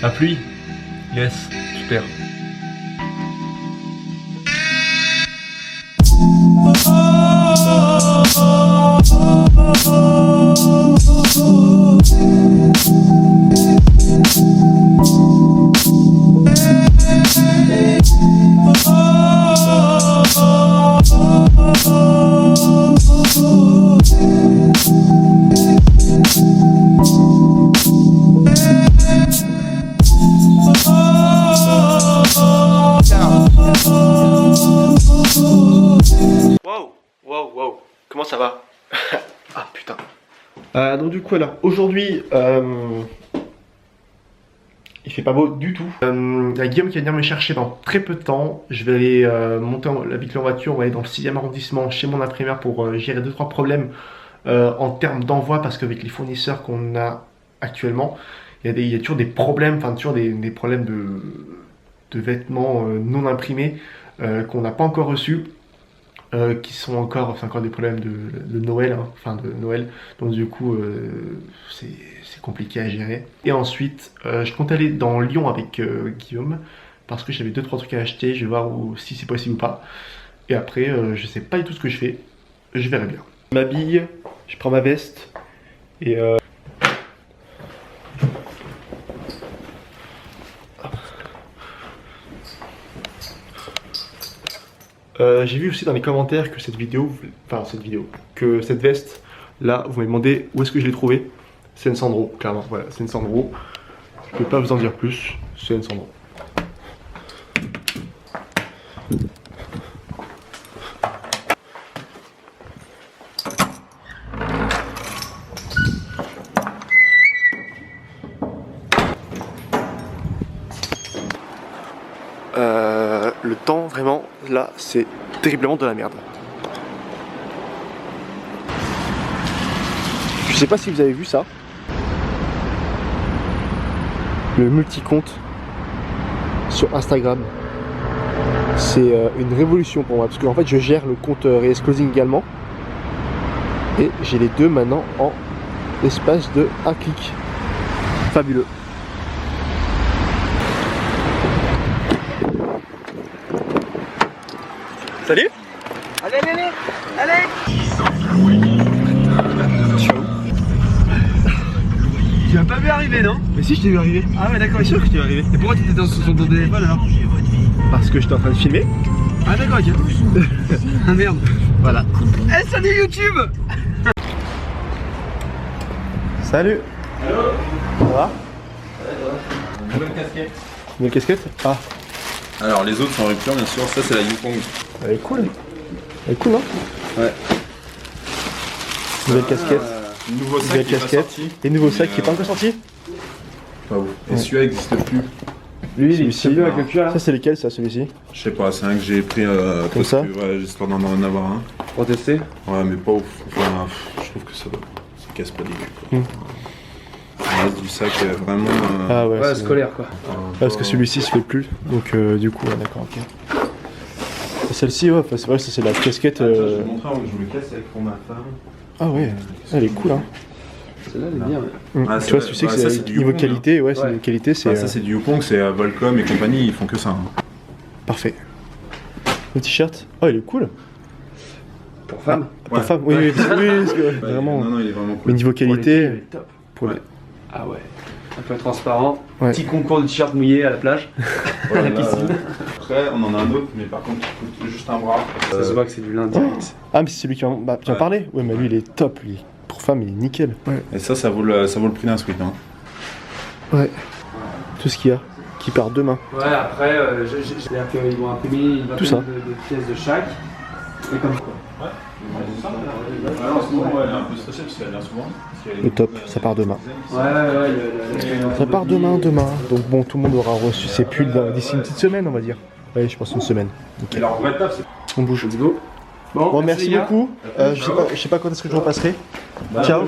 La pluie. Yes, super. Wow, comment ça va? Ah putain. Donc du coup alors, aujourd'hui, il fait pas beau du tout. Il y a Guillaume qui va venir me chercher dans très peu de temps. Je vais aller monter avec la voiture, on va aller dans le 6e arrondissement chez mon imprimeur pour gérer 2-3 problèmes en termes d'envoi, parce qu'avec les fournisseurs qu'on a actuellement, il y a toujours des problèmes, enfin toujours des problèmes de vêtements non imprimés qu'on n'a pas encore reçus. Qui sont encore des problèmes de Noël, hein, enfin de Noël, donc du coup c'est compliqué à gérer. Et ensuite je compte aller dans Lyon avec Guillaume, parce que j'avais 2-3 trucs à acheter, je vais voir si c'est possible ou pas. Et après je sais pas du tout ce que je fais, je verrai bien. Je m'habille, je prends ma veste, et j'ai vu aussi dans les commentaires que cette veste là, vous m'avez demandé où est-ce que je l'ai trouvée. C'est une Sandro, clairement, voilà, c'est une Sandro. Je peux pas vous en dire plus, c'est une Sandro. Le temps, vraiment, là, c'est terriblement de la merde. Je sais pas si vous avez vu ça. Le multi-compte sur Instagram. C'est une révolution pour moi, parce qu'en fait, je gère le compte Reels Closing également. Et j'ai les deux maintenant en l'espace de un clic. Fabuleux. Salut. Allez. Tu m'as pas vu arriver, non? Mais si, je t'ai vu arriver. Ah ouais, d'accord, Bien sûr que je t'ai vu arriver. Et pourquoi tu étais sur ton téléphone alors? Parce que j'étais en train de filmer. Ah d'accord, ok. Ah merde. Voilà. Eh, salut YouTube. Salut. Hello. Ça va? Nouvelle casquette. Nouvelle casquette? Ah. Alors les autres sont en rupture bien sûr, ça c'est la Yukong. Elle est cool. Elle est cool, hein? Ouais. Nouvelle casquette. Nouveau sac Nouvelle qui est pas casquette. sorti. Et nouveau sac qui est pas encore sorti? Pas ouf. Et celui-là n'existe plus. Lui, il est Celui-ci, un peu avec le cul là. Ça c'est lequel, ça, celui-ci? Je sais pas, c'est un que j'ai pris Comme ça ouais, j'espère d'en avoir un. Pour tester. Ouais mais pas ouf. Enfin, je trouve que ça casse pas des culs quoi. Le reste du sac est vraiment... Ah ouais, Ouais, scolaire quoi. parce que celui-ci se fait plus. Donc du coup, ouais, d'accord, ok. Et celle-ci, ouais, c'est vrai que ça c'est la casquette. Attends, je vais montrer où je me casse avec pour ma femme. Ah ouais, elle est cool, hein. Celle-là, elle est bien. Ah, Tu vois, tu sais que ça, c'est du niveau Yukong, qualité, ouais, c'est Ouais. niveau qualité, c'est Ah, ça c'est du Yukong, c'est Volcom et compagnie, ils font que ça. Hein. parfait. Le t-shirt, oh il est cool. Pour femme. Pour Ouais. femme, oui, parce que, Bah, vraiment. Non, il est vraiment cool. Mais niveau Pour les filles, qualité, elle est top. pour les... Ah ouais. Un peu transparent. Ouais. Petit concours de t-shirt mouillé à la plage. Voilà, à la piscine. Après, on en a un autre, mais par contre, il coûte juste un bras. Ça se voit que c'est du lin direct. Ah mais c'est celui qui en Ouais. parlait. Ouais mais lui il est top, lui. Pour femme il est nickel. Ouais. Et ça vaut le prix d'un sweat. Hein. Ouais. Tout ce qu'il y a, qui part demain. Ouais, après, c'est-à-dire qu'ils vont imprimer une Tout ça. vingtaine de pièces de chaque. Et comme quoi. En ce moment, elle est un peu stressée parce qu'elle vient souvent. Le top, ça part demain. Ouais. Ça part demain. Donc bon, tout le monde aura reçu ses pulls d'ici une petite semaine, on va dire. Ouais, je pense une semaine. Et leur vraie table, c'est. On bouge. Let's go. Bon, merci les gars. beaucoup. Je sais pas quand est-ce que je repasserai. Ciao.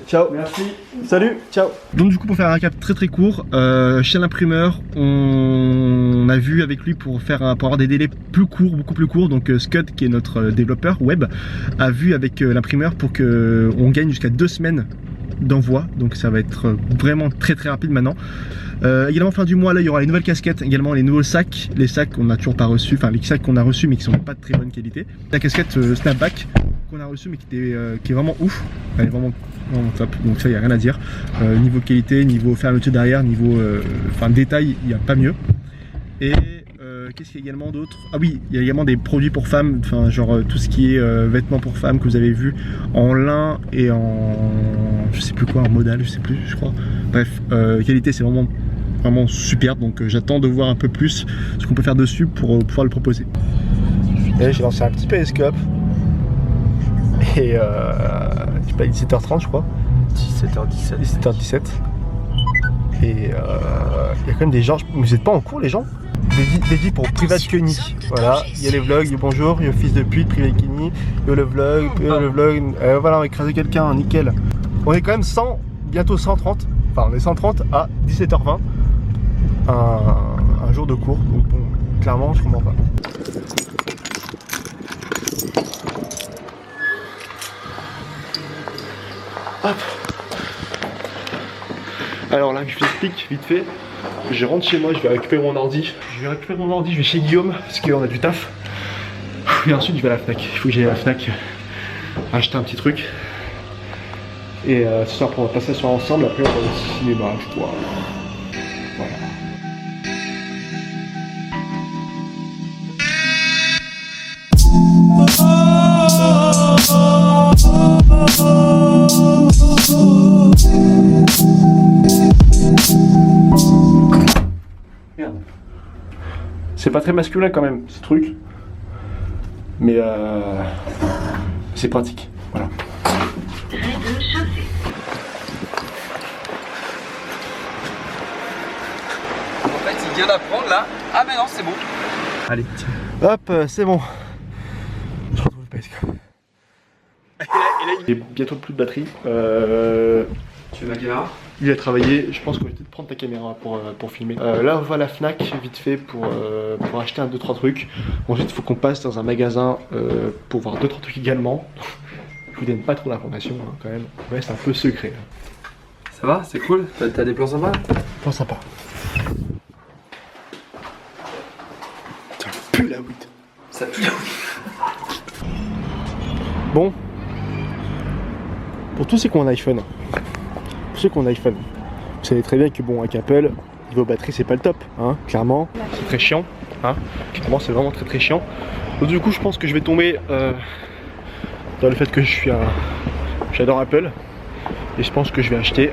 Ciao. Merci. Salut, ciao. Donc du coup pour faire un récap très court, chez l'imprimeur, on a vu avec lui pour avoir des délais plus courts, beaucoup plus courts. Donc Scud qui est notre développeur web a vu avec l'imprimeur pour qu'on gagne jusqu'à 2 semaines d'envoi, donc ça va être vraiment très rapide maintenant. Également fin du mois là il y aura les nouvelles casquettes, également les nouveaux sacs, les sacs qu'on n'a toujours pas reçus, enfin les sacs qu'on a reçus mais qui sont pas de très bonne qualité. La casquette snapback qu'on a reçue mais qui est vraiment ouf, elle est vraiment top, donc ça il n'y a rien à dire. Niveau qualité, niveau fermeture derrière, niveau détail, il n'y a pas mieux. Et qu'est-ce qu'il y a également d'autre? Ah oui, il y a également des produits pour femmes, enfin genre tout ce qui est vêtements pour femmes que vous avez vu en lin et en je sais plus quoi, en modal, je sais plus, je crois. Bref, qualité c'est vraiment superbe, donc j'attends de voir un peu plus ce qu'on peut faire dessus pour pouvoir le proposer. Et j'ai lancé un petit périscope et je sais pas, 17h30 je crois. 17h17. Et il y a quand même des gens, vous êtes pas en cours les gens? Dédié pour Private Kenny. Voilà, il y a les vlogs, il y a bonjour, il y a fils de pute, Private Kenny, il y a le vlog, voilà, on va écraser quelqu'un, nickel. On est quand même 100, bientôt 130, enfin on est 130 à 17h20, un jour de cours, donc bon, clairement je comprends pas. Hop. Alors là, je t'explique vite fait. Je rentre chez moi, je vais récupérer mon ordi. Je vais chez Guillaume parce qu'on a du taf. Et ensuite, je vais à la Fnac. Il faut que j'aille à la Fnac acheter un petit truc. Et ce soir, on va passer la soirée ensemble. Après, on va au cinéma, je crois. Voilà. Merde. C'est pas très masculin quand même ce truc, mais c'est pratique. Voilà. En fait, il vient d'apprendre là. Ah, mais non, c'est bon. Allez, tiens. Hop, c'est bon. Je retrouve le périscope. Et là, il est bientôt plus de batterie. Tu veux ma caméra? Il a travaillé, je pense qu'on va peut-être prendre ta caméra pour filmer. Là on va à la Fnac vite fait pour acheter 2-3 trucs. Ensuite il faut qu'on passe dans un magasin pour voir 2-3 trucs également. Je vous donne pas trop d'informations hein, quand même, ouais, c'est un peu secret. Ça va? C'est cool? T'as des plans sympas? Plan sympa. Ça pue la weed. Ça pue la weed. Bon. Pour tous ceux qui ont un iPhone, vous savez très bien que bon, avec Apple, niveau batterie c'est pas le top, hein, clairement, c'est très chiant, hein, clairement c'est vraiment très chiant. Donc du coup je pense que je vais tomber dans le fait que j'adore Apple, et je pense que je vais acheter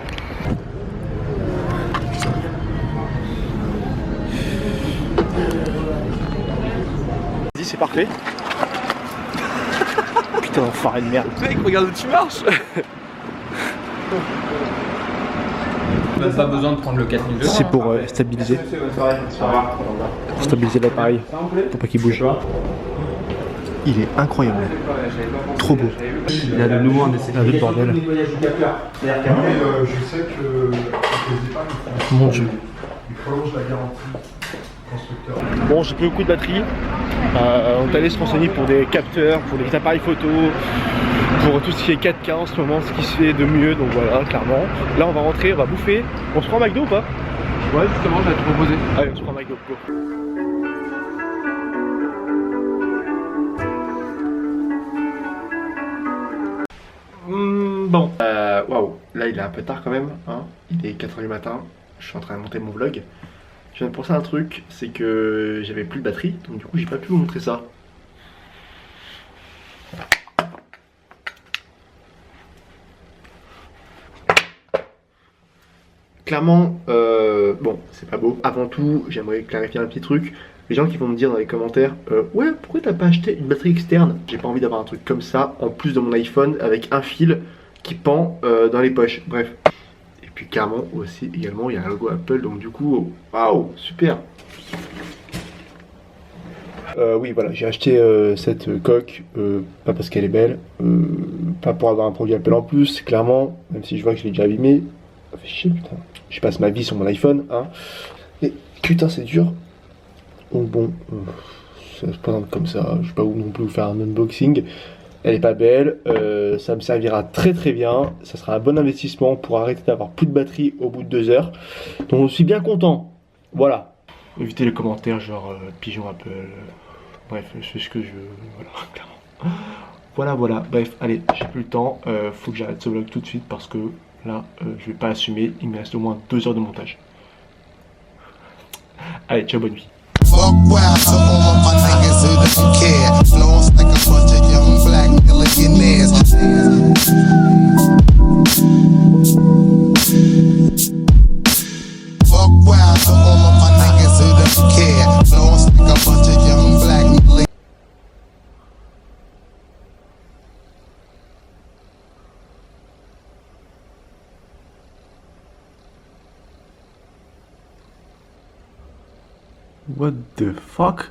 c'est parfait. Putain d'enfoiré de merde. Mec, regarde où tu marches. Même pas besoin de prendre le 4000. C'est pour stabiliser. Pour stabiliser l'appareil, pour pas qu'il bouge. Il est incroyable. Trop beau. Il a de nouveau un décès. Un autre bordel. Mon dieu. Bon, j'ai plus beaucoup de batterie. On est allé se renseigner pour des capteurs, pour des appareils photo, pour tout ce qui est 4K en ce moment, ce qui se fait de mieux, donc voilà, clairement. Là, on va rentrer, on va bouffer. On se prend un McDo ou pas? Ouais, justement, je vais te proposer. Allez, on se prend un McDo, go. Bon, waouh, là il est un peu tard quand même, hein. Il est 4h du matin, je suis en train de monter mon vlog. Je viens de penser à un truc, c'est que j'avais plus de batterie, donc du coup j'ai pas pu vous montrer ça. Clairement, bon, c'est pas beau. Avant tout, j'aimerais clarifier un petit truc. Les gens qui vont me dire dans les commentaires, ouais, pourquoi t'as pas acheté une batterie externe? J'ai pas envie d'avoir un truc comme ça, en plus de mon iPhone, avec un fil qui pend dans les poches. Bref. Et puis clairement aussi, également, il y a un logo Apple, donc du coup, waouh, super. Oui, voilà, j'ai acheté cette coque, pas parce qu'elle est belle, pas pour avoir un produit Apple en plus, clairement, même si je vois que je l'ai déjà abîmé. Ça fait chier, putain. Je passe ma vie sur mon iPhone, hein. Et putain, c'est dur. Donc bon, ça se présente comme ça. Je vais pas non plus vous faire un unboxing. Elle est pas belle, ça me servira très très bien, ça sera un bon investissement pour arrêter d'avoir plus de batterie au bout de 2 heures. Donc je suis bien content, voilà. Évitez les commentaires genre pigeon Apple, bref, je fais ce que je veux, voilà, clairement. Voilà, bref, allez, j'ai plus le temps, faut que j'arrête ce vlog tout de suite parce que là, je vais pas assumer, il me reste au moins 2 heures de montage. Allez, ciao, bonne nuit. Fuck wild to all of my niggas who don't care. Lost like a bunch of young black millionaires. Fuck wild to all of my niggas who don't care. Lost like a bunch of young black millionaires. What the fuck?